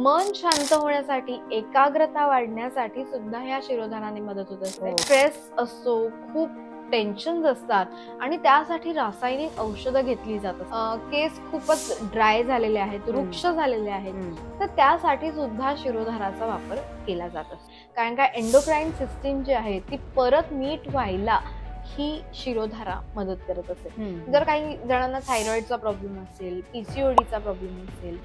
मन शांत होण्यासाठी, एकाग्रता वाढण्यासाठी सुद्धा ह्या शिरोधाराने मदत होत असते. स्ट्रेस असतो, खूप टेन्शन असतात आणि त्यासाठी रासायनिक औषधं घेतली जातात. केस खूपच ड्राय झालेले आहेत, रुक्ष झालेले आहेत, तर त्यासाठी सुद्धा शिरोधाराचा वापर केला जात असतो. कारण का एंडोक्राईन सिस्टीम जी आहे ती परत नीट व्हायला ही शिरोधारा मदत करत असेल. जर काही जणांना थायरॉइडचा प्रॉब्लेम असेल, पीसीओडीचा प्रॉब्लेम असेल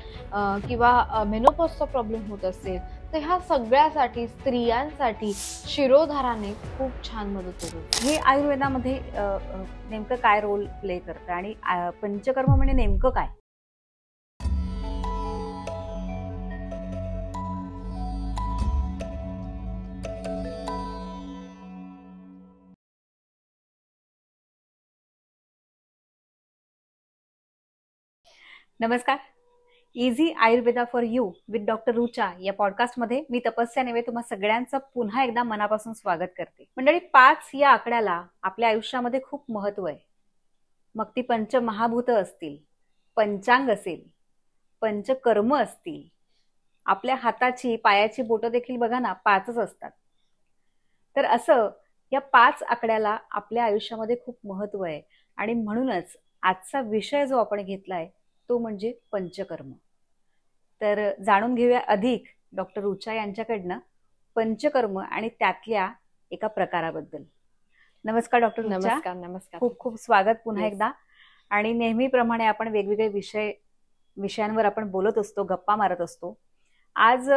किंवा मेनोपॉजचा प्रॉब्लेम होत असेल, तर ह्या सगळ्यासाठी स्त्रियांसाठी शिरोधाराने खूप छान मदत होते. हे आयुर्वेदामध्ये नेमकं काय रोल प्ले करतं आणि पंचकर्म म्हणजे नेमकं काय? नमस्कार. Easy Ayurveda for you with doctor Rucha या पॉडकास्टमध्ये मी तपस्या नेवे तुम्हा सगळ्यांचं पुन्हा एकदा मनापासून स्वागत करते. मंडळी, 5 या आकड्याला आपल्या आयुष्यामध्ये खूप महत्व आहे. मग ती पंचमहाभूत असतील, पंचांग असेल, पंचकर्म असतील, आपल्या हाताची पायाची बोटं देखील बघा ना 5च असतात. तर असं या 5 आकड्याला आपल्या आयुष्यामध्ये खूप महत्व आहे आणि म्हणूनच आजचा विषय जो आपण घेतलाय तो म्हणजे पंचकर्म. तर जाणून घेऊया अधिक डॉक्टर रुचा यांच्याकडनं पंचकर्म आणि त्यातल्या एका प्रकाराबद्दल. नमस्कार डॉक्टर रुचा. नमस्कार. नमस्कार. खूप खूप स्वागत पुन्हा एकदा. आणि नेहमीप्रमाणे आपण वेगवेगळे विषयांवर आपण बोलत असतो, गप्पा मारत असतो. आज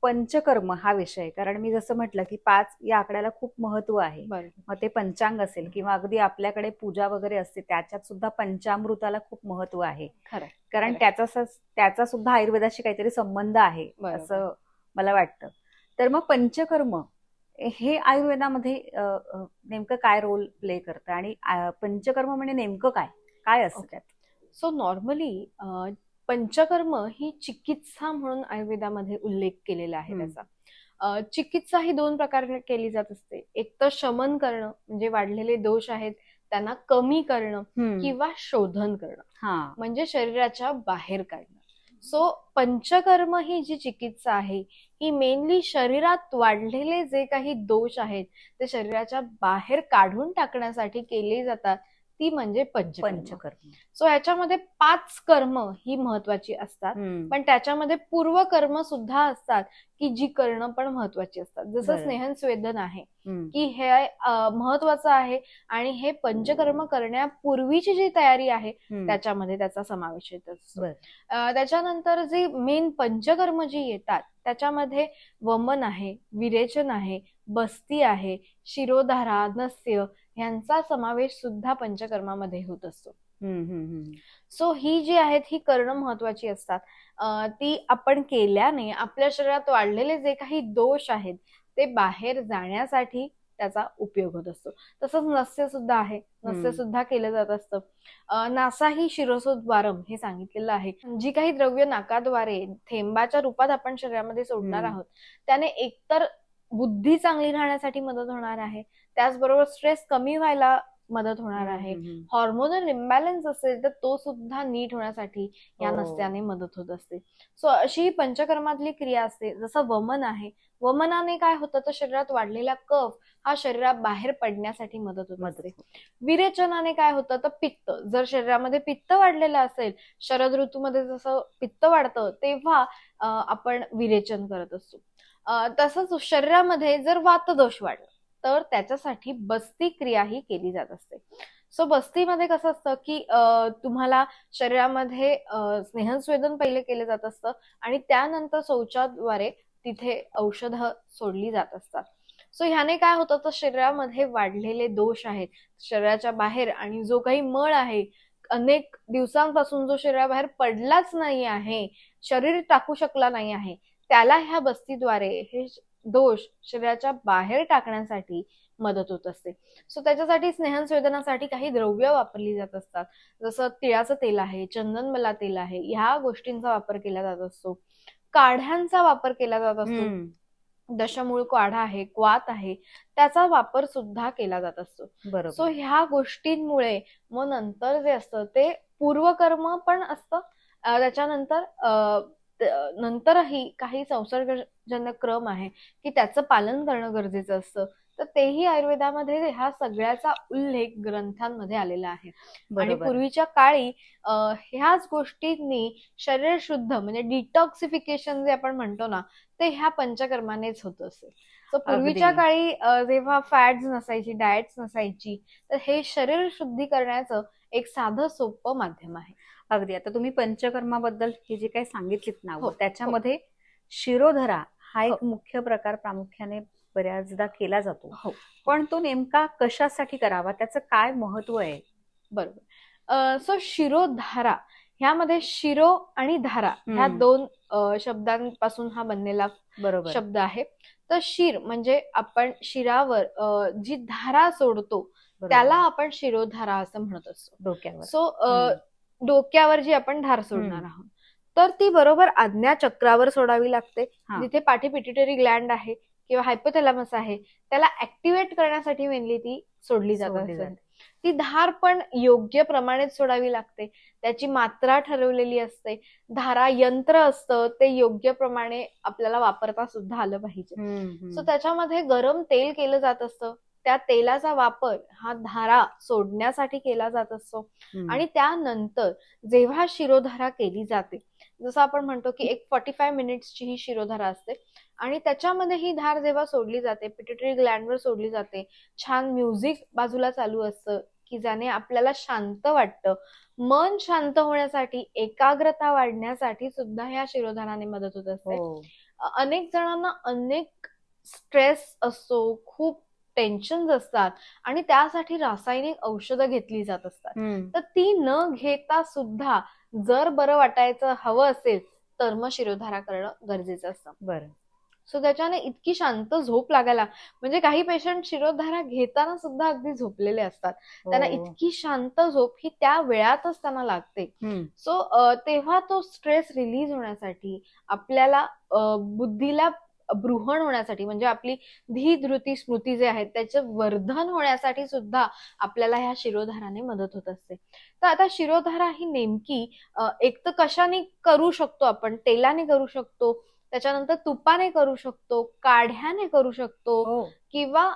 पंचकर्म हा विषय, कारण मी जसं म्हटलं की 5 या आकड्याला खूप महत्व आहे. मग ते पंचांग असेल किंवा अगदी आपल्याकडे पूजा वगैरे असते त्याच्यात सुद्धा पंचामृताला खूप महत्व आहे. कारण त्याचा सुद्धा आयुर्वेदाशी काहीतरी संबंध आहे असं मला वाटतं. तर मग पंचकर्म हे आयुर्वेदामध्ये नेमकं काय रोल प्ले करतं आणि पंचकर्म म्हणजे नेमकं काय काय असतं त्यात? सो नॉर्मली पंचकर्म ही चिकित्सा म्हणून आयुर्वेदामध्ये उल्लेख केलेला आहे त्याचा. चिकित्सा ही 2 प्रकारे केली जात असते. एक तर शमन करणं, म्हणजे वाढलेले दोष आहेत त्यांना कमी करणं, किंवा शोधन करणं, म्हणजे शरीराच्या बाहेर काढणं. सो पंचकर्म ही जी चिकित्सा आहे ही मेनली शरीरात वाढलेले जे काही दोष आहेत ते शरीराच्या बाहेर काढून टाकण्यासाठी केले जातात, ती म्हणजे पंचकर्म. सो ह्याच्यामध्ये 5 कर्म ही महत्वाची असतात, पण त्याच्यामध्ये पूर्वकर्म सुद्धा असतात की जी करणं पण महत्वाची असतात. जसं स्नेहन स्वेदन आहे की हे महत्वाचं आहे आणि हे पंचकर्म करण्यापूर्वीची जी तयारी आहे त्याच्यामध्ये त्याचा समावेश येत असतो. त्याच्यानंतर जी मेन पंचकर्म जी येतात त्याच्यामध्ये वमन आहे, विरेचन आहे, बस्ती आहे, शिरोधारा, नस्य ह्यांचा समावेश सुद्धा पंचकर्मामध्ये होत असतो. सो ही जी आहेत ही करणं महत्वाची असतात. ती आपण केल्याने आपल्या शरीरात वाढलेले जे काही दोष आहेत ते बाहेर जाण्यासाठी त्याचा उपयोग होत असतो. तसंच नस्य सुद्धा आहे, नस्य सुद्धा केलं जात असतं. नासा ही शिरोसोद्वारम हे सांगितलेलं आहे. जी काही द्रव्य नाकाद्वारे थेंबाच्या रूपात आपण शरीरामध्ये सोडणार आहोत त्याने एकतर बुद्धी चांगली राहण्यासाठी मदत होणार आहे, त्याचबरोबर स्ट्रेस कमी व्हायला मदत होणार आहे. हॉर्मोनल इम्बॅलन्स असेल तर तो सुद्धा नीट होण्यासाठी या नस्याने मदत होत असते. सो अशी पंचकर्मातली क्रिया असते. जसं वमन आहे, वमनाने काय होतं तर शरीरात वाढलेला कफ हा शरीरात बाहेर पडण्यासाठी मदत होत असते. विरेचनाने काय होतं तर पित्त, जर शरीरामध्ये पित्त वाढलेलं असेल, शरद ऋतूमध्ये जसं पित्त वाढतं तेव्हा आपण विरेचन करत असतो. तसंच शरीरामध्ये जर वातदोष वाढला तर त्याच्यासाठी बस्ती क्रिया ही केली जात असते. सो बस्तीमध्ये कसं असतं की तुम्हाला शरीरामध्ये स्नेहस्वेदन पहिले केले जात असतं आणि त्यानंतर शौचाद्वारे तिथे औषधं सोडली जात असतात. सो ह्याने काय होतं तर शरीरामध्ये वाढलेले दोष आहेत शरीराच्या बाहेर आणि जो काही मळ आहे अनेक दिवसांपासून जो शरीराबाहेर पडलाच नाही आहे, शरीर टाकू शकला नाही आहे, त्याला ह्या बस्तीद्वारे हे दोष शरीराच्या बाहेर टाकण्यासाठी मदत होत असते. सो त्याच्यासाठी स्नेहस्वेदनासाठी काही द्रव्य वापरली जात असतात. जसं तिळाचं तेल आहे, चंदनबला तेल आहे, ह्या गोष्टींचा वापर केला जात असतो. काढ्यांचा वापर केला जात असतो. दशमूळ काढा आहे, क्वाथ आहे, त्याचा वापर सुद्धा केला जात असतो. सो ह्या गोष्टींमुळे मग नंतर जे असतं ते पूर्वकर्म पण असतं. त्याच्यानंतर नंतरही काही संसर्गजन्य क्रम आहे की त्याचं पालन करणं गरजेचं असतं, तर तेही आयुर्वेदामध्ये ह्या सगळ्याचा उल्लेख ग्रंथांमध्ये आलेला आहे. आणि बरोबर. पूर्वीच्या काळी ह्याच गोष्टींनी शरीर शुद्ध म्हणजे डिटॉक्सिफिकेशन जे आपण म्हणतो ना, ते ह्या पंचकर्मानेच होत असे. तर पूर्वीच्या अगदी. काळी जेव्हा फॅट्स नसायची, डाएट्स नसायची, तर हे शरीर शुद्धी करण्याचं एक साधं सोपं माध्यम आहे. अगदी. आता तुम्ही पंचकर्माबद्दल हे जे काही सांगितलीत हो, नावं, हो, त्याच्यामध्ये शिरोधरा हा हो. एक मुख्य प्रकार प्रामुख्याने बऱ्याचदा केला जातो. हो, पण तो नेमका कशासाठी करावा, त्याचं काय महत्व आहे? बरोबर. सो शिरोधारा ह्यामध्ये शिरो आणि धारा ह्या हम्म. दोन शब्दांपासून हा बनलेला बरोबर. शब्द आहे. तर शिर म्हणजे आपण शिरावर जी धारा सोडतो बरोबर. त्याला आपण शिरोधारा असं म्हणत असतो. डोक्यावर. सो हम्म. डोक्यावर जी आपण धार सोडणार आहोत, तर ती बरोबर आज्ञा चक्रावर सोडावी लागते. हा. जिथे पाठी पिट्युटरी ग्लँड आहे किंवा हायपोथॅलॅमस आहे, त्याला ऍक्टिव्हेट करण्यासाठी मेनली ती सोडली जात सोडली असते. जाते. ती धार पण योग्य प्रमाणेच सोडावी लागते. त्याची मात्रा ठरवलेली असते. धारा यंत्र असतं, ते योग्य प्रमाणे आपल्याला वापरता सुद्धा आलं पाहिजे. सो त्याच्यामध्ये गरम तेल केलं जात असतं. त्या तेलाचा वापर हा धारा सोडण्यासाठी केला जात असतो. आणि त्यानंतर जेव्हा शिरोधारा केली जाते, जसं आपण म्हणतो की एक 45 मिनिट्सची ही शिरोधारा असते आणि त्याच्यामध्ये ही धार जेव्हा सोडली जाते, पिट्युटरी ग्लँडवर सोडली जाते, छान म्युझिक बाजूला चालू असतं की ज्याने आपल्याला शांत वाटतं. मन शांत होण्यासाठी, एकाग्रता वाढण्यासाठी सुद्धा ह्या शिरोधाराने मदत होत असते. अनेक जणांना अनेक स्ट्रेस असतो, खूप टेन्शन असतात आणि त्यासाठी रासायनिक औषधं घेतली जात असतात. तर ती न घेता सुद्धा जर बरं वाटायचं हवं असेल तर मग शिरोधारा करणं गरजेचं असतं. बरं. सो त्याच्याने इतकी शांत झोप लागायला, म्हणजे काही पेशंट शिरोधारा घेताना सुद्धा अगदी झोपलेले असतात. त्यांना इतकी शांत झोप ही त्या वेळातच त्यांना लागते. सो तेव्हा तो स्ट्रेस रिलीज होण्यासाठी, आपल्याला बुद्धीला बृहण होण्यासाठी, म्हणजे आपली धी धृती स्मृती जे आहेत त्याचं वर्धन होण्यासाठी सुद्धा आपल्याला ह्या शिरोधाराने मदत होत असते. तर आता शिरोधारा ही नेमकी एक तर कशाने करू शकतो आपण, तेलाने करू शकतो, त्याच्यानंतर तुपाने करू शकतो, काढ्याने करू शकतो किंवा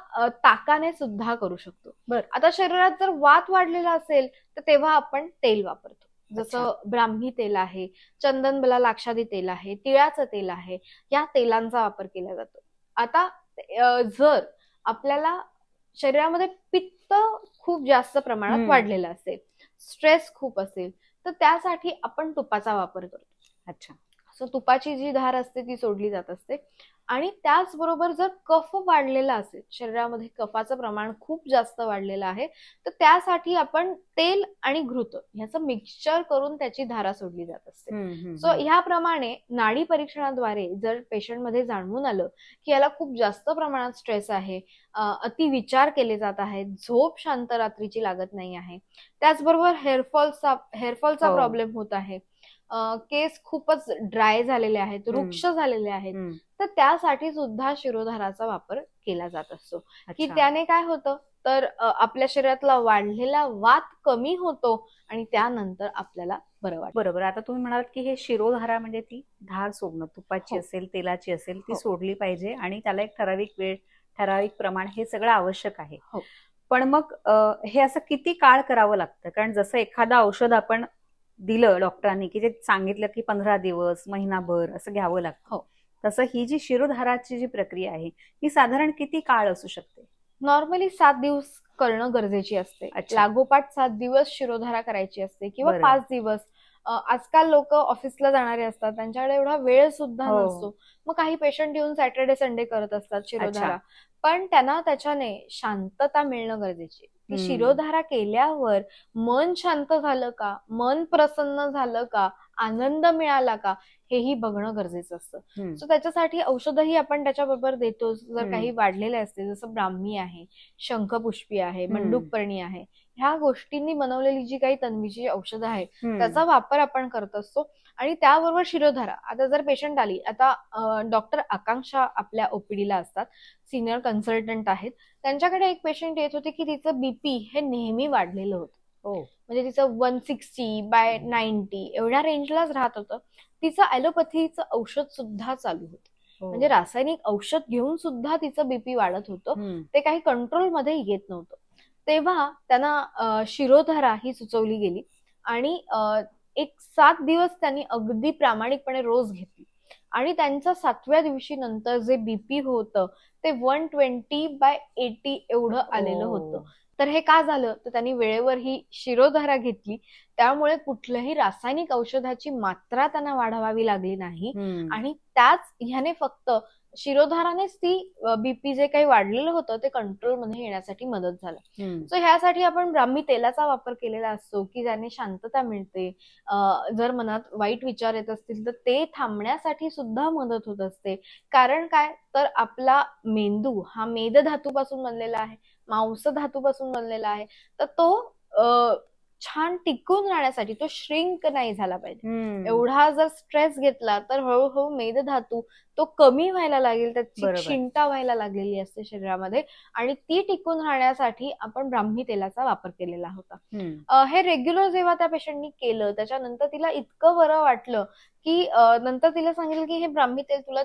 ताकाने सुद्धा करू शकतो. आता शरीरात जर वात वाढलेला असेल तर तेव्हा आपण तेल वापरतो. जसं ब्राह्मी तेल आहे, चंदन बला लाक्षादी तेल आहे, तिळाचं तेल आहे, या तेलांचा वापर केला जातो. आता जर आपल्याला शरीरामध्ये पित्त खूप जास्त प्रमाणात वाढलेलं असेल, स्ट्रेस खूप असेल, तर त्यासाठी आपण तुपाचा वापर करतो. अच्छा. सो तुपाची जी धार असते ती सोडली जात असते. आणि त्याचबरोबर जर कफ वाढलेला असेल, शरीरामध्ये कफाचं प्रमाण खूप जास्त वाढलेलं आहे, तर त्यासाठी आपण तेल आणि घृत ह्याचं मिक्सचर करून त्याची धारा सोडली जात असते. सो ह्याप्रमाणे नाडी परीक्षणाद्वारे जर पेशंटमध्ये जाणवून आलं की याला खूप जास्त प्रमाणात स्ट्रेस आहे, अति विचार केले जात आहेत, झोप शांत रात्रीची लागत नाही आहे, त्याचबरोबर हेअरफॉलचा प्रॉब्लेम होत आहे, केस खूपच ड्राय झालेले आहेत, वृक्ष झालेले आहेत, तर त्यासाठी सुद्धा शिरोधाराचा वापर केला जात असतो. की त्याने काय होतं तर आपल्या शरीरातला वाढलेला वात कमी होतो आणि त्यानंतर आपल्याला बरं वाटतं. बरोबर. आता तुम्ही म्हणालात की हे शिरोधारा म्हणजे ती धार सोडणं, तुपाची असेल, तेलाची असेल, ती सोडली पाहिजे आणि त्याला एक ठराविक वेळ, ठराविक प्रमाण हे सगळं आवश्यक आहे. पण मग हे असं किती काळ करावं लागतं? कारण जसं एखादं औषध आपण दिलं डॉक्टरांनी की ते सांगितलं की 15 दिवस, महिनाभर असं घ्यावं लागतं, तसं ही जी शिरोधाराची जी प्रक्रिया आहे ही साधारण किती काळ असू शकते? नॉर्मली 7 दिवस करणं गरजेची असते. लागोपाठ 7 दिवस शिरोधारा करायची असते किंवा 5 दिवस. आजकाल लोक ऑफिसला जाणारे असतात, त्यांच्याकडे एवढा वेळ सुद्धा नसतो. मग काही पेशंट येऊन सॅटर्डे संडे करत असतात शिरोधारा, पण त्यांना त्याच्याने शांतता मिळणं गरजेची. ती शिरोधारा केल्यावर मन शांत झालं का, मन प्रसन्न झालं का, आनंद मिळाला का, हेही बघणं गरजेचं असतं. सो त्याच्यासाठी औषधही आपण त्याच्याबरोबर देतो. जर काही वाढलेले असते, जसं ब्राह्मी आहे, शंखपुष्पी आहे, मंडूकपर्णी आहे, ह्या गोष्टींनी बनवलेली जी काही तन्वीची औषधं आहेत त्याचा वापर आपण करत असतो. आणि त्याबरोबर शिरोधारा. आता जर पेशंट आली, आता डॉक्टर आकांक्षा आपल्या ओपीडीला असतात, सिनियर कन्सल्टंट आहेत, त्यांच्याकडे एक पेशंट येत होते की तिचं बीपी हे नेहमी वाढलेलं होतं. हो. म्हणजे तिचं 160/90 एवढ्या रेंजलाच राहत होतं. तिचं ॲलोपॅथीचं औषध सुद्धा चालू होतं. हो. म्हणजे रासायनिक औषध घेऊन सुद्धा तिचं बीपी वाढत होतं. हम्म. ते काही कंट्रोलमध्ये येत नव्हतं. तेव्हा त्यांना शिरोधारा ही सुचवली गेली आणि एक 7 दिवस त्यांनी अगदी प्रामाणिकपणे रोज घेतली आणि त्यांच्या 7व्या दिवशी नंतर जे बीपी होतं ते 120/80 एवढं आलेलं होतं. तर हे का झालं? तर त्यांनी वेळेवर ही शिरोधारा घेतली, त्यामुळे कुठल्याही रासायनिक औषधाची मात्रा त्यांना वाढवावी लागली नाही आणि त्याच ह्याने फक्त शिरोधारानेच ती बीपी जे काही वाढलेलं होतं ते कंट्रोलमध्ये येण्यासाठी मदत झालं. सो ह्यासाठी आपण ब्राह्मी तेलाचा वापर केलेला असतो की ज्याने शांतता मिळते. जर मनात वाईट विचार येत असतील तर ते थांबण्यासाठी सुद्धा मदत होत असते. कारण काय तर आपला मेंदू हा मेदधातूपासून बनलेला आहे, मांस धातूपासून बनलेला आहे. तर तो छान टिकून राहण्यासाठी तो श्रिंक नाही झाला पाहिजे. एवढा जर स्ट्रेस घेतला तर हळूहळू मेदधातू तो कमी व्हायला लागेल, त्याची क्षीणता व्हायला लागलेली असते शरीरामध्ये आणि ती टिकून राहण्यासाठी आपण ब्राह्मी तेलाचा वापर केलेला होता. हे रेग्युलर जेव्हा त्या पेशंटनी केलं त्याच्यानंतर तिला इतकं बरं वाटलं की नंतर तिला सांगितलं की हे ब्राह्मी तेल तुला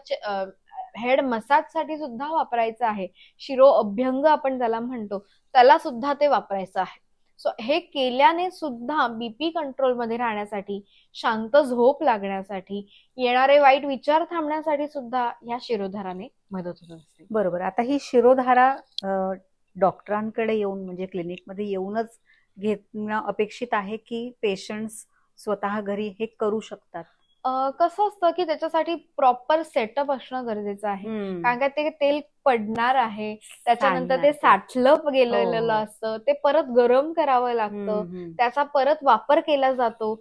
हेड मसाज साठी सुद्धा वापरायचं आहे. शिरो अभ्यंग आपण त्याला म्हणतो, त्याला सुद्धा ते वापरायचं आहे. सो हे केल्याने सुद्धा बीपी कंट्रोलमध्ये राहण्यासाठी, शांत झोप लागण्यासाठी, येणारे वाईट विचार थांबण्यासाठी सुद्धा या शिरोधाराने मदत होत असते. बरोबर. आता ही शिरोधारा डॉक्टरांकडे येऊन म्हणजे क्लिनिकमध्ये येऊनच घेणं अपेक्षित आहे की पेशंट्स स्वतः घरी हे करू शकतात? कसं असतं की त्याच्यासाठी प्रॉपर सेटअप असणं गरजेचं आहे. कारण का ते तेल पडणार आहे, त्याच्यानंतर ते साठलं गेलेलं असतं, ते परत गरम करावं लागतं, त्याचा परत वापर केला जातो,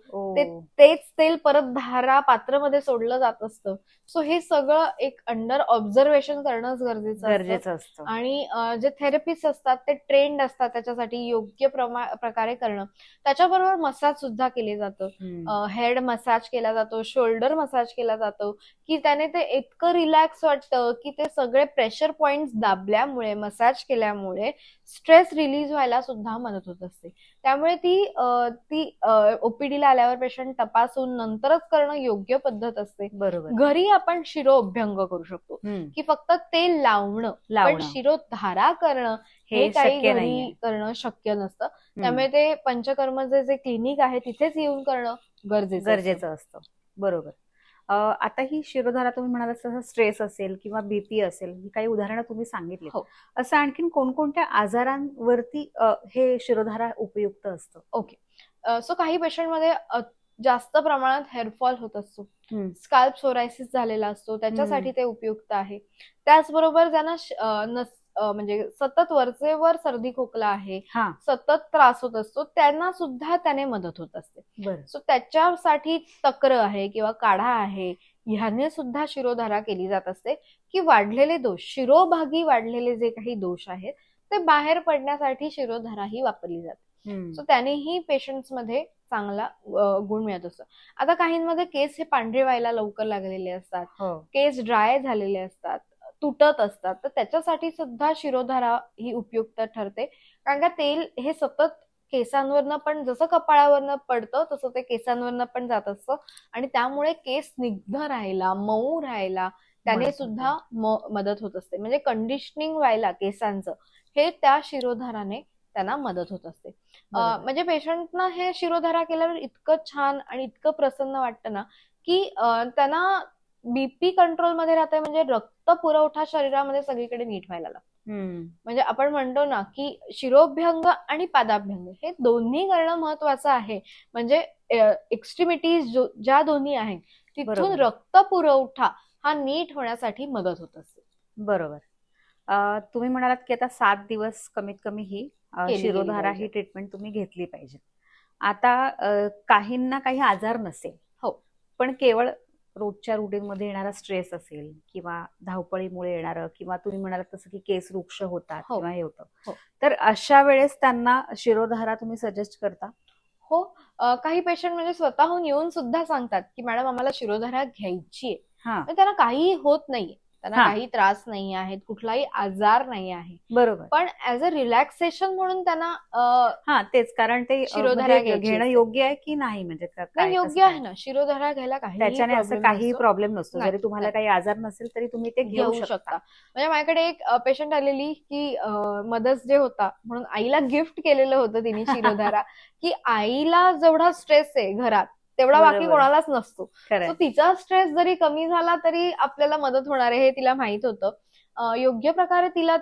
तेच तेल परत धारा पात्रामध्ये सोडलं जात असतं. सो हे सगळं एक अंडर ऑब्झर्वेशन करणंच गरजेचं असतं. आणि जे थेरपिस्ट असतात ते ट्रेंड असतात त्याच्यासाठी योग्य प्रकारे करणं. त्याच्याबरोबर मसाज सुद्धा केले जातं. हेड मसाज केला जातो, शोल्डर मसाज केला जातो की त्याने ते इतकं रिलॅक्स वाटतं की ते सगळे प्रेशर पॉइंट्स दाबल्यामुळे, मसाज केल्यामुळे स्ट्रेस रिलीज व्हायला सुद्धा मदत होत असते. त्यामुळे ती ओपीडीला आल्यावर पेशंट तपासून नंतरच करणं योग्य पद्धत असते. बरोबर. घरी आपण शिरोअभ्यंग करू शकतो की फक्त तेल लावणं, पण शिरोधारा करणं हे काही घरी करणं शक्य नसतं. त्यामुळे ते पंचकर्मचे जे क्लिनिक आहे तिथेच येऊन करणं गरजेचं असतं. बरोबर. आता ही शिरोधारा तुम्ही म्हणालात तसं स्ट्रेस असेल किंवा बीपी असेल, ही काही उदाहरणं तुम्ही सांगितली. असं आणखीन कोणकोणत्या आजारांवरती हे शिरोधारा उपयुक्त असतं? ओके. सो काही पेशंटमध्ये जास्त प्रमाणात हेअरफॉल होत असतो, स्काल्प सोरायसिस झालेला असतो, त्याच्यासाठी ते उपयुक्त आहे. त्याचबरोबर ज्यांना म्हणजे सतत वरचेवर सर्दी खोकला आहे, सतत त्रास होत असतो, त्यांना सुद्धा त्याने मदत होत असते. सो त्याच्यासाठी तक्र आहे किंवा काढा आहे, ह्याने सुद्धा शिरोधारा केली जात असते की वाढलेले दोष, शिरोभागी वाढलेले जे काही दोष आहेत ते बाहेर पडण्यासाठी शिरोधारा ही वापरली जाते. सो त्यानेही पेशंट्स मध्ये चांगला गुण मिळत असतो. आता काहींमध्ये केस हे पांढरे व्हायला लवकर लागलेले असतात, केस ड्राय झालेले असतात, तुटत असतात, तर त्याच्यासाठी सुद्धा शिरोधारा ही उपयुक्त ठरते. कारण का तेल हे सतत केसांवरनं पण जसं कपाळावरनं पडतं तसं ते केसांवरनं पण जात असतं आणि त्यामुळे केस स्निग्ध राहायला, मऊ राहायला त्याने सुद्धा मदत होत असते. म्हणजे कंडिशनिंग व्हायला केसांचं हे त्या शिरोधाराने त्यांना मदत होत असते. म्हणजे पेशंटना हे शिरोधारा केल्यावर इतकं छान आणि इतकं प्रसन्न वाटतं ना की त्यांना बीपी कंट्रोलमध्ये राहते, म्हणजे रक्त पुरवठा शरीरामध्ये सगळीकडे नीट व्हायला लागतो. म्हणजे आपण म्हणतो ना की शिरोभ्यंग आणि पादाभ्यंग हे दोन्ही करणं महत्वाचं आहे. म्हणजे एक्स्ट्रीमिटीज ज्या दोन्ही आहेत तिथून रक्त पुरवठा हा नीट होण्यासाठी मदत होत असते. बरोबर. तुम्ही म्हणालात की आता 7 दिवस कमीत कमी ही शिरोधारा ही ट्रीटमेंट तुम्ही घेतली पाहिजे. आता काहींना काही आजार नसेल, पण केवळ रोजच्या रुटीन मध्ये येणारा स्ट्रेस असेल किंवा धावपळीमुळे येणारं किंवा तुम्ही म्हणालात तसं की केस वृक्ष होतात किंवा हे होतं, तर अशा वेळेस त्यांना शिरोधारा तुम्ही सजेस्ट करता? हो. काही पेशंट म्हणजे स्वतःहून येऊन सुद्धा सांगतात की मॅडम आम्हाला शिरोधारा घ्यायची आहे, त्यांना काही होत नाहीये, त्यांना हा. काही त्रास नाही आहेत, कुठलाही आजार नाही आहे, बरोबर. पण ऍज अ रिलॅक्सेशन म्हणून त्यांना हा तेच, कारण ते शिरोधारा म्हणजे घ्यायची घेणं असते. योग्य आहे की नाही, म्हणजे नाही, काय कसं योग्य काय? आहे ना, शिरोधारा घ्यायला काहीही त्याच्याने असं प्रॉब्लेम काहीही नसतो. प्रॉब्लेम नसतो, नाही, जरी तुम्हाला नाही. काही आजार नसेल तरी तुम्ही ते घेऊ घेऊ शकता. शकता. म्हणजे माझ्याकडे एक पेशंट आलेली की मदर्स डे होता म्हणून आईला गिफ्ट केलेलं होतं तिने शिरोधारा, की आईला जेवढा स्ट्रेस आहे घरात तेवढा बाकी बरोबर. कोणालाच नसतो. खरंय. सो तिचा स्ट्रेस जरी कमी झाला तरी आपल्याला मदत होणार आहे हे तिला माहित होतं. योग्य प्रकारे तिला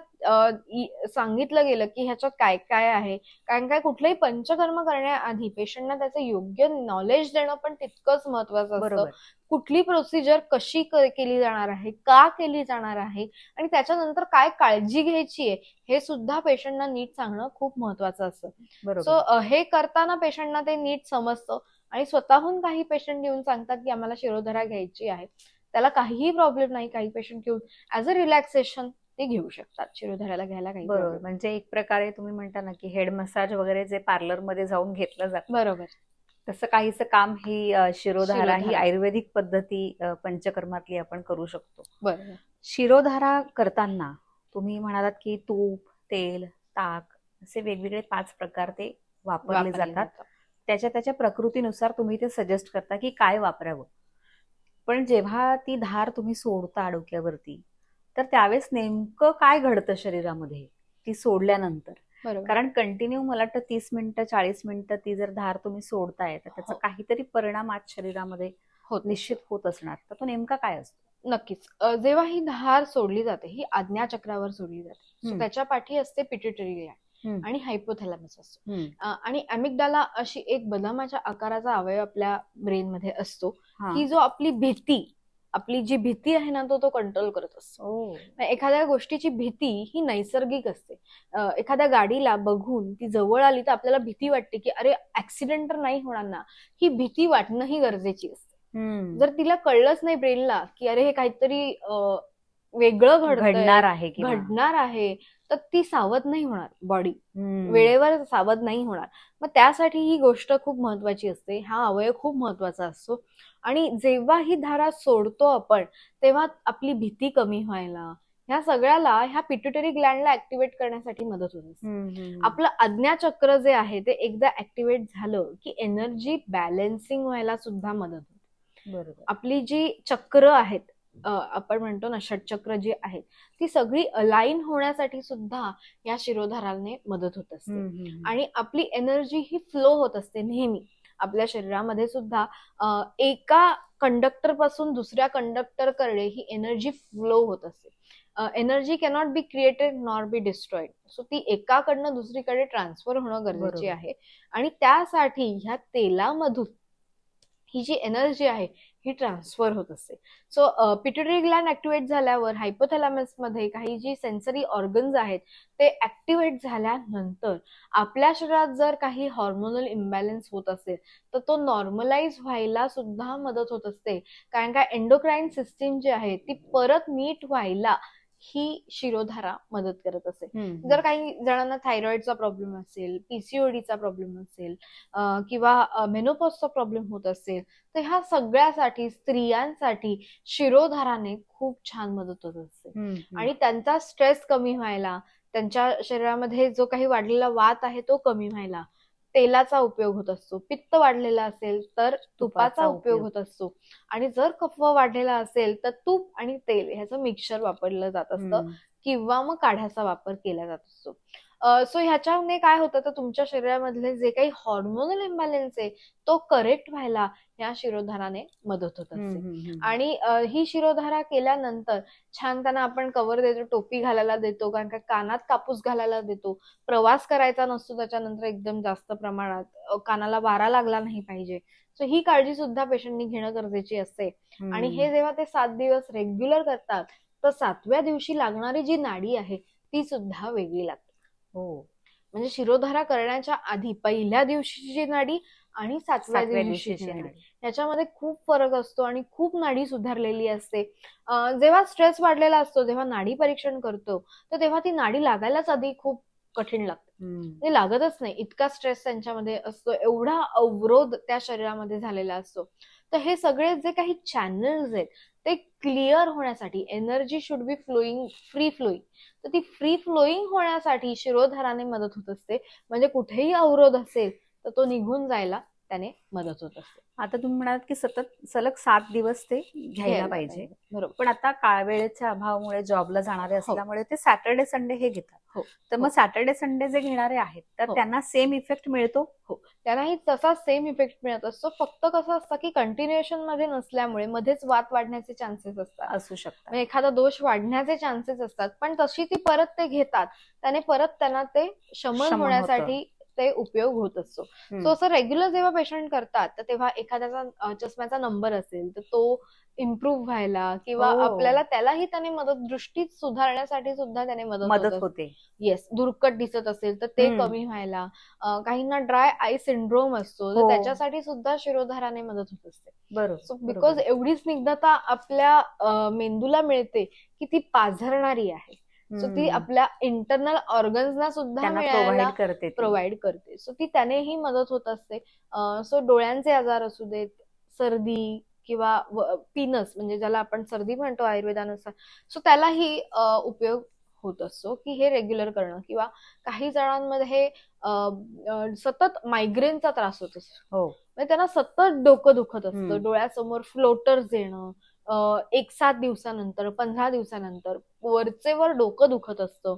सांगितलं गेलं की ह्याच्यात काय काय आहे, कारण काय कुठलंही पंचकर्म करण्याआधी पेशंटना त्याचं योग्य नॉलेज देणं पण तितकंच महत्वाचं असतं. बरोबर. कुठली प्रोसिजर कशी केली जाणार आहे, का केली जाणार आहे, आणि त्याच्यानंतर काय काळजी घ्यायची आहे हे सुद्धा पेशंटना नीट सांगणं खूप महत्वाचं असतं. बरोबर. सो हे करताना पेशंटना ते नीट समजतं आणि स्वतःहून काही पेशंट येऊन सांगतात की आम्हाला शिरोधारा घ्यायची आहे. त्याला काहीही प्रॉब्लेम नाही. काही पेशंट येऊन ऍज अ रिलॅक्सेशन ते घेऊ शकतात. शिरोधाराला घ्यायला काही बरोबर. प्रॉब्लेम. म्हणजे एक प्रकारे तुम्ही म्हणता ना की हेड मसाज वगैरे जे पार्लर मध्ये जाऊन घेतलं जातं, बरोबर. तसं काहीच काम ही शिरोधारा ही शिरोधारा. आयुर्वेदिक पद्धती पंचकर्मातली आपण करू शकतो. बरोबर. शिरोधारा करताना तुम्ही म्हणालात की तूप, तेल, ताक असे वेगवेगळे 5 प्रकार ते वापरले वापरले जातात. जातात. त्याच्या प्रकृतीनुसार तुम्ही ते सजेस्ट करता की काय वापरावं. पण जेव्हा ती धार तुम्ही सोडता डोक्यावरती, तर त्यावेळेस नेमकं काय घडतं शरीरामध्ये ती सोडल्यानंतर? बरोबर. कारण कंटिन्यू मला वाटतं 30 मिनिटं 40 मिनिटं ती जर धार तुम्ही सोडताय तर त्याचा हो. काहीतरी परिणाम आज शरीरामध्ये होत निश्चित होत असणार. तर तो नेमका काय असतो? नक्कीच. जेव्हा ही धार सोडली जाते ही आज्ञाचक्रावर सोडली जाते. सो हम्म. त्याच्या पाठी असते पिट्युटरी ग्लँड हम्म. आणि हायपोथॅलॅमस असतो. हम्म. आणि अॅमिग्डाला अशी एक बदामाच्या आकाराचा अवयव आपल्या ब्रेन मध्ये असतो हा. की जो आपली जी भीती आहे ना तो कंट्रोल करत असतो. ओ. एखाद्या गोष्टीची भीती ही नैसर्गिक असते. एखाद्या गाडीला बघून ती जवळ आली तर आपल्याला भीती वाटते की अरे ऍक्सिडेंट तर नाही होणार ना. ही भीती वाटणं ही गरजेची असते. हम्म. जर तिला कळलंच नाही ब्रेनला की अरे हे काहीतरी वेगळं घडणार आहे किंवा घडणार आहे, तर ती सावध नाही होणार. बॉडी हम्म. वेळेवर सावध नाही होणार. मग त्यासाठी ही गोष्ट खूप महत्वाची असते. हा अवयव खूप महत्वाचा असतो. आणि जेव्हा ही धारा सोडतो आपण तेव्हा आपली भीती कमी व्हायला ह्या सगळ्याला ह्या पिट्युटरी ग्लँडला ऍक्टिव्हेट करण्यासाठी मदत होत असते. हम्म. आपलं आज्ञाचक्र जे आहे ते एकदा ऍक्टिव्हेट झालं की एनर्जी बॅलन्सिंग व्हायला सुद्धा मदत होते. बरोबर. आपली जी चक्र आहेत, आपण म्हणतो ना षटचक्र जी आहेत, ती सगळी अलाइन होण्यासाठी सुद्धा या शिरोधाराने मदत होत असते. हम्म. आणि आपली एनर्जी ही फ्लो होत असते नेहमी. आपल्या शरीरामध्ये सुद्धा एका कंडक्टर पासून दुसऱ्या कंडक्टर कडे ही एनर्जी फ्लो होत असते. Energy cannot be created nor be destroyed. So ती एकाकडनं दुसरीकडे ट्रान्सफर होणं गरजेची बरोबर. आहे. आणि त्यासाठी ह्या तेलामधून ही जी एनर्जी आहे ही ट्रान्सफर होत असते. सो पिट्युटरी ग्लँड ऍक्टिव्हेट झाल्यावर हायपोथॅलॅमस मध्ये काही जी सेन्सरी ऑर्गन्स आहेत ते ऍक्टिव्हेट झाल्यानंतर आपल्या शरीरात जर काही हॉर्मोनल इम्बॅलन्स होत असेल तर तो नॉर्मलाइज व्हायला सुद्धा मदत होत असते. कारण का एंडोक्राईन सिस्टीम जी आहे ती परत नीट व्हायला ही शिरोधारा मदत करत असते. जर काही जणांना थायरॉइडचा प्रॉब्लेम असेल, पीसीओडीचा प्रॉब्लेम असेल किंवा मेनोपॉजचा प्रॉब्लेम होत असेल तर ह्या सगळ्यासाठी स्त्रियांसाठी शिरोधाराने खूप छान मदत होत असते. आणि त्यांचा स्ट्रेस कमी व्हायला, त्यांच्या शरीरामध्ये जो काही वाढलेला वात आहे तो कमी व्हायला तेलाचा उपयोग होत असतो. पित्त वाढलेला असेल तर तुपाचा उपयोग होत असतो. आणि जर कफवा वाढलेला असेल तर तूप आणि तेल ह्याचं मिक्सचर वापरलं जात असतं किंवा मग काढ्याचा वापर केला जात असतो. सो ह्याच्याने काय होतं तर तुमच्या शरीरामधले जे काही हॉर्मोनल इम्बॅलन्स आहे तो करेक्ट व्हायला या शिरोधाराने मदत होत असते. आणि ही शिरोधारा केल्यानंतर छान त्यांना आपण कव्हर देतो, टोपी घालायला देतो, कारण का कानात कापूस घालायला देतो. प्रवास करायचा नसतो त्याच्यानंतर एकदम जास्त प्रमाणात, कानाला वारा लागला नाही पाहिजे. सो ही काळजी सुद्धा पेशंटनी घेणं गरजेची असते. आणि हे जेव्हा ते 7 दिवस रेग्युलर करतात तर 7व्या दिवशी लागणारी जी नाडी आहे ती सुद्धा वेगळी लागते. हो. म्हणजे शिरोधारा करण्याच्या आधी पहिल्या दिवशीची नाडी आणि 7व्या दिवशीची नाडी याच्यामध्ये खूप फरक असतो आणि खूप नाडी सुधारलेली असते. जेव्हा स्ट्रेस वाढलेला असतो, जेव्हा नाडी परीक्षण करतो तर तेव्हा ती नाडी लागायलाच आधी खूप कठीण लागते. ते लागतच नाही, इतका स्ट्रेस त्यांच्यामध्ये असतो, एवढा अवरोध त्या शरीरामध्ये झालेला असतो. तर हे सगळे जे काही चॅनल्स आहेत ते क्लिअर होण्यासाठी, energy should be flowing, free flowing, तर ती फ्री फ्लोईंग होण्यासाठी शिरोधाराने मदत होत असते. म्हणजे कुठेही अवरोध असेल तर तो निघून जायला त्याने मदत होत असते. आता तुम्ही म्हणालात की सलग 7 दिवस ते घ्यायला पाहिजे. बरोबर. पण आता वेळेच्या अभावामुळे जॉबला जाणारे असल्यामुळे ते सॅटर्डे संडे हे घेतात. हो. तर मग सॅटर्डे संडे जे घेणारे आहेत तर त्यांना सेम इफेक्ट मिळतो. त्यांनाही तसा सेम इफेक्ट मिळत असतो. फक्त कसं असतं की कंटिन्युएशन मध्ये नसल्यामुळे मध्येच वात वाढण्याचे चान्सेस असतात, असू शकतात, एखादा दोष वाढण्याचे चान्सेस असतात. पण तशी ती परत ते घेतात, त्याने परत त्यांना ते शमन होण्यासाठी ते उपयोग होत असतो. सो असं रेग्युलर जेव्हा पेशंट करतात तर तेव्हा एखाद्याचा चष्म्याचा नंबर असेल तर तो इम्प्रूव्ह व्हायला किंवा आपल्याला त्यालाही त्याने मदत, दृष्टी सुधारण्यासाठी सुद्धा त्याने मदत होते. येस, दुर्कट दिसत असेल तर ते कमी व्हायला, काहींना ड्राय आई सिंड्रोम असतो तर त्याच्यासाठी सुद्धा शिरोधाराने मदत होत असते. बरोबर. सो बिकॉज एवढी स्निग्धता आपल्या मेंदूला मिळते की ती पाझरणारी आहे. सो ती आपल्या इंटरनल ऑर्गन्सना सुद्धा मिळायला प्रोव्हाइड करते. सो ती त्यानेही मदत होत असते. सो डोळ्यांचे आजार असू देत, सर्दी किंवा पिनस म्हणजे ज्याला आपण सर्दी म्हणतो आयुर्वेदानुसार, सो त्यालाही उपयोग होत असतो की हे रेग्युलर करणं. किंवा काही जणांमध्ये हे सतत मायग्रेनचा त्रास होत असतो, म्हणजे त्यांना सतत डोकं दुखत असतं, डोळ्यासमोर फ्लोटर्स येणं, 1-7 दिवसानंतर, 15 दिवसानंतर वरचेवर डोकं दुखत असतं.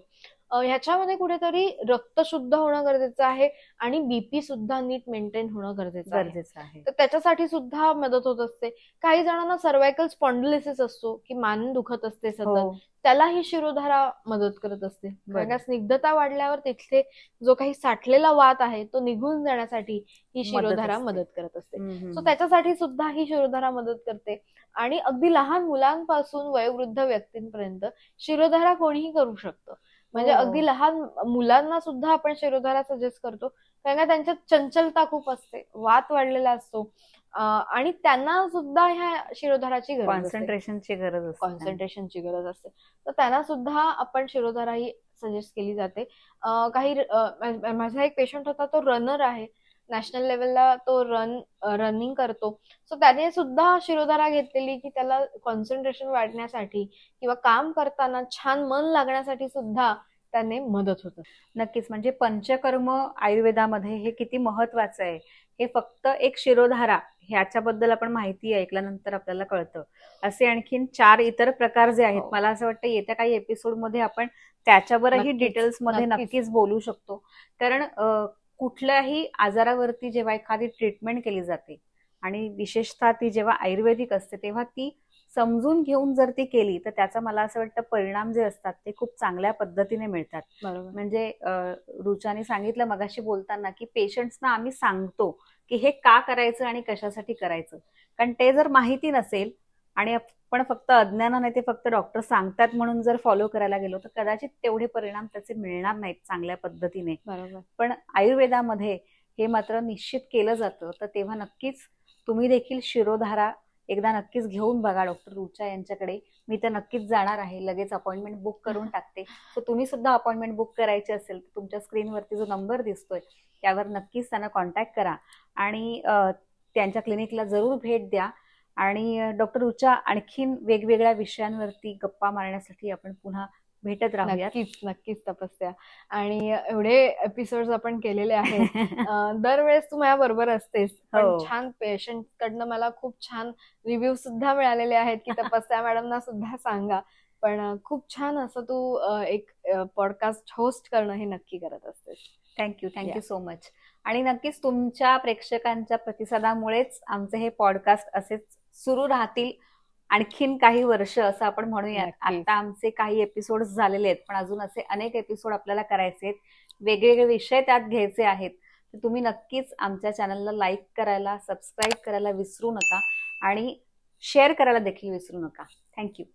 ह्याच्यामध्ये कुठेतरी रक्त शुद्ध होणं गरजेचं आहे आणि बीपी सुद्धा नीट मेंटेन होणं गरजेचं आहे. तर त्याच्यासाठी सुद्धा मदत होत असते. काही जणांना सर्वायकल स्पॉन्डिलिसिस असतो की मान दुखत असते सतत, त्यालाही शिरोधारा मदत करत असते. कारण स्निग्धता वाढल्यावर तिथले जो काही साठलेला वात आहे तो निघून जाण्यासाठी ही शिरोधारा मदत करत असते. सो त्याच्यासाठी सुद्धा ही शिरोधारा मदत करते. आणि अगदी लहान मुलांपासून वयोवृद्ध व्यक्तींपर्यंत शिरोधारा कोणीही करू शकतं. म्हणजे अगदी लहान मुलांना सुद्धा आपण शिरोधारा सजेस्ट करतो, कारण का त्यांच्यात चंचलता खूप असते, वात वाढलेला असतो आणि त्यांना सुद्धा ह्या शिरोधाराची गरज, कॉन्सन्ट्रेशनची गरज असते. तर त्यांना सुद्धा आपण शिरोधारा ही सजेस्ट केली जाते. काही माझा एक पेशंट होता, तो रनर आहे, नॅशनल लेवलला तो रनिंग करतो. सो त्याने सुद्धा शिरोधारा घेतलेली की त्याला कॉन्सन्ट्रेशन वाढण्यासाठी किंवा काम करताना छान मन लागण्यासाठी सुद्धा त्याने मदत होतं. नक्कीच. म्हणजे पंचकर्म आयुर्वेदामध्ये हे किती महत्वाचं आहे हे फक्त एक शिरोधारा ह्याच्याबद्दल आपण माहिती ऐकल्यानंतर आपल्याला कळतं. असे आणखीन 4 इतर प्रकार जे आहेत, मला असं वाटतं येत्या काही एपिसोडमध्ये आपण त्याच्यावरही डिटेल्समध्ये नक्कीच बोलू शकतो. कारण कुठल्याही आजारावरती जेव्हा एखादी ट्रीटमेंट केली जाते आणि विशेषतः ती जेव्हा आयुर्वेदिक असते तेव्हा ती समजून घेऊन जर ती केली तर त्याचा मला असं वाटतं परिणाम जे असतात ते खूप चांगल्या पद्धतीने मिळतात. म्हणजे रुचाने सांगितलं मगाशी बोलताना की पेशंट्सना आम्ही सांगतो की हे का करायचं आणि कशासाठी करायचं, कारण ते जर माहिती नसेल आणि आपण फक्त अज्ञानाने ते फक्त डॉक्टर सांगतात म्हणून जर फॉलो करायला गेलो तर कदाचित तेवढे परिणाम त्याचे मिळणार नाहीत चांगल्या पद्धतीने. पण आयुर्वेदामध्ये हे मात्र निश्चित केलं जातं. तर तेव्हा नक्कीच तुम्ही देखील शिरोधारा एकदा नक्कीच घेऊन बघा डॉक्टर रुचा यांच्याकडे. मी तर नक्कीच जाणार आहे, लगेच अपॉइंटमेंट बुक करून टाकते. सो तुम्ही सुद्धा अपॉइंटमेंट बुक करायची असेल तर तुमच्या स्क्रीनवरती जो नंबर दिसतोय त्यावर नक्कीच त्यांना कॉन्टॅक्ट करा आणि त्यांच्या क्लिनिकला जरूर भेट द्या. आणि डॉक्टर रुचा आणखीन वेगवेगळ्या विषयांवरती गप्पा मारण्यासाठी आपण पुन्हा भेटत राहूया. नक्कीच तपस्या. आणि एवढे एपिसोड आपण केलेले आहेत. दरवेळेस तू माझ्या बरोबर असतेस, पण छान पेशंट कडनं मला खूप छान रिव्ह्यू सुद्धा मिळालेले आहेत की तपस्या मॅडमना सुद्धा सांगा. पण खूप छान असं तू एक पॉडकास्ट होस्ट करणं हे नक्की करत असतेस. Thank you so much. आणि नक्कीच तुमच्या प्रेक्षकांच्या प्रतिसादामुळेच आमचे हे पॉडकास्ट असेच सुरू राहतील आणखीन काही वर्ष असं आपण म्हणूया. आता आमचे काही एपिसोड झालेले आहेत पण अजून असे अनेक एपिसोड आपल्याला करायचे आहेत, वेगवेगळे विषय त्यात घ्यायचे आहेत. तर तुम्ही नक्कीच आमच्या चॅनलला लाईक करायला, सबस्क्राईब करायला विसरू नका आणि शेअर करायला देखील विसरू नका. थँक्यू.